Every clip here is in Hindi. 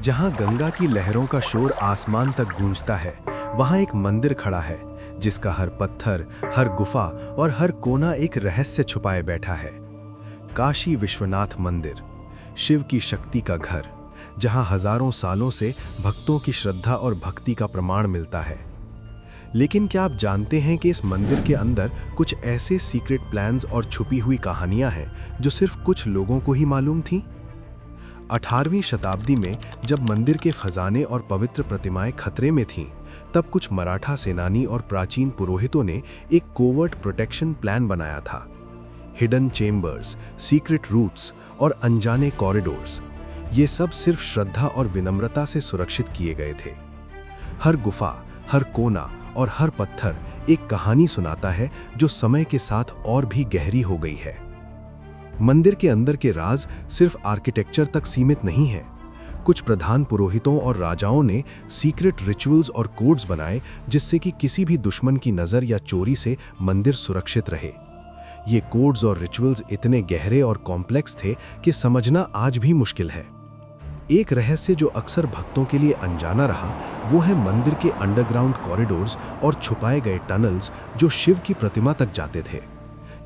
जहां गंगा की लहरों का शोर आसमान तक गूंजता है, वहां एक मंदिर खड़ा है जिसका हर पत्थर, हर गुफा और हर कोना एक रहस्य छुपाए बैठा है। काशी विश्वनाथ मंदिर, शिव की शक्ति का घर, जहां हजारों सालों से भक्तों की श्रद्धा और भक्ति का प्रमाण मिलता है। लेकिन क्या आप जानते हैं कि इस मंदिर के अंदर कुछ ऐसे सीक्रेट प्लान्स और छुपी हुई कहानियां हैं जो सिर्फ कुछ लोगों को ही मालूम थीं? 18वीं शताब्दी में जब मंदिर के खजाने और पवित्र प्रतिमाएं खतरे में थीं, तब कुछ मराठा सेनानी और प्राचीन पुरोहितों ने एक कोवर्ट प्रोटेक्शन प्लान बनाया था। हिडन चेम्बर्स, सीक्रेट रूट्स और अनजाने कॉरिडोर्स, ये सब सिर्फ श्रद्धा और विनम्रता से सुरक्षित किए गए थे। हर गुफा, हर कोना और हर पत्थर एक कहानी सुनाता है जो समय के साथ और भी गहरी हो गई है। मंदिर के अंदर के राज सिर्फ आर्किटेक्चर तक सीमित नहीं है। कुछ प्रधान पुरोहितों और राजाओं ने सीक्रेट रिचुअल्स और कोड्स बनाए जिससे कि किसी भी दुश्मन की नज़र या चोरी से मंदिर सुरक्षित रहे। ये कोड्स और रिचुअल्स इतने गहरे और कॉम्प्लेक्स थे कि समझना आज भी मुश्किल है। एक रहस्य जो अक्सर भक्तों के लिए अनजाना रहा, वो है मंदिर के अंडरग्राउंड कॉरिडोर्स और छुपाए गए टनल्स जो शिव की प्रतिमा तक जाते थे।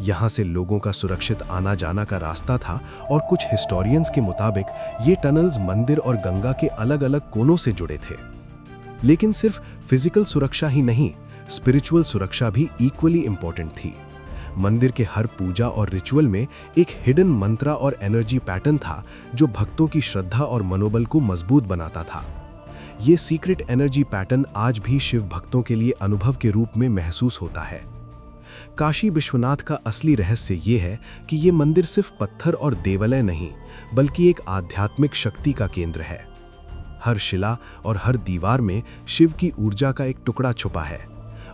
यहाँ से लोगों का सुरक्षित आना जाना का रास्ता था और कुछ हिस्टोरियंस के मुताबिक ये टनल्स मंदिर और गंगा के अलग अलग कोनों से जुड़े थे। लेकिन सिर्फ फिजिकल सुरक्षा ही नहीं, स्पिरिचुअल सुरक्षा भी इक्वली इंपॉर्टेंट थी। मंदिर के हर पूजा और रिचुअल में एक हिडन मंत्रा और एनर्जी पैटर्न था जो भक्तों की श्रद्धा और मनोबल को मजबूत बनाता था। ये सीक्रेट एनर्जी पैटर्न आज भी शिव भक्तों के लिए अनुभव के रूप में महसूस होता है। काशी विश्वनाथ का असली रहस्य ये है कि ये मंदिर सिर्फ पत्थर और देवालय नहीं, बल्कि एक आध्यात्मिक शक्ति का केंद्र है। हर शिला और हर दीवार में शिव की ऊर्जा का एक टुकड़ा छुपा है,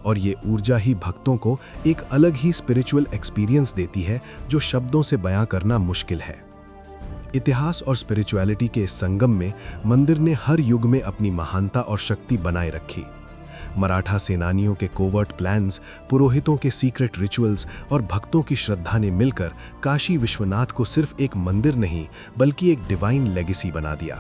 और ये ऊर्जा ही भक्तों को एक अलग ही स्पिरिचुअल एक्सपीरियंस देती है जो शब्दों से बयां करना मुश्किल है। इतिहास और स्पिरिचुअलिटी के इस संगम में मंदिर ने हर युग में अपनी महानता और शक्ति बनाए रखी। मराठा सेनानियों के कोवर्ट प्लान्स, पुरोहितों के सीक्रेट रिचुअल्स और भक्तों की श्रद्धा ने मिलकर काशी विश्वनाथ को सिर्फ एक मंदिर नहीं, बल्कि एक डिवाइन लेगेसी बना दिया।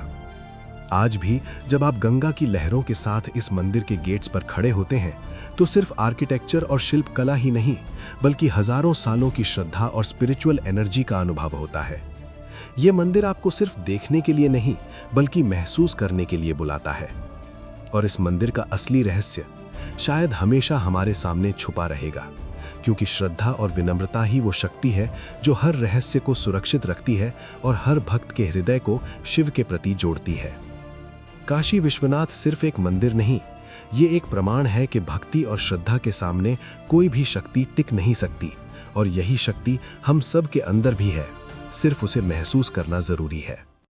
आज भी जब आप गंगा की लहरों के साथ इस मंदिर के गेट्स पर खड़े होते हैं, तो सिर्फ आर्किटेक्चर और शिल्प कला ही नहीं, बल्कि हजारों सालों की श्रद्धा और स्पिरिचुअल एनर्जी का अनुभव होता है। ये मंदिर आपको सिर्फ देखने के लिए नहीं, बल्कि महसूस करने के लिए बुलाता है। और इस मंदिर का असली रहस्य शायद हमेशा हमारे सामने छुपा रहेगा, क्योंकि श्रद्धा और विनम्रता ही वो शक्ति है जो हर रहस्य को सुरक्षित रखती है और हर भक्त के हृदय को शिव के प्रति जोड़ती है। काशी विश्वनाथ सिर्फ एक मंदिर नहीं, ये एक प्रमाण है कि भक्ति और श्रद्धा के सामने कोई भी शक्ति टिक नहीं सकती, और यही शक्ति हम सब के अंदर भी है, सिर्फ उसे महसूस करना जरूरी है।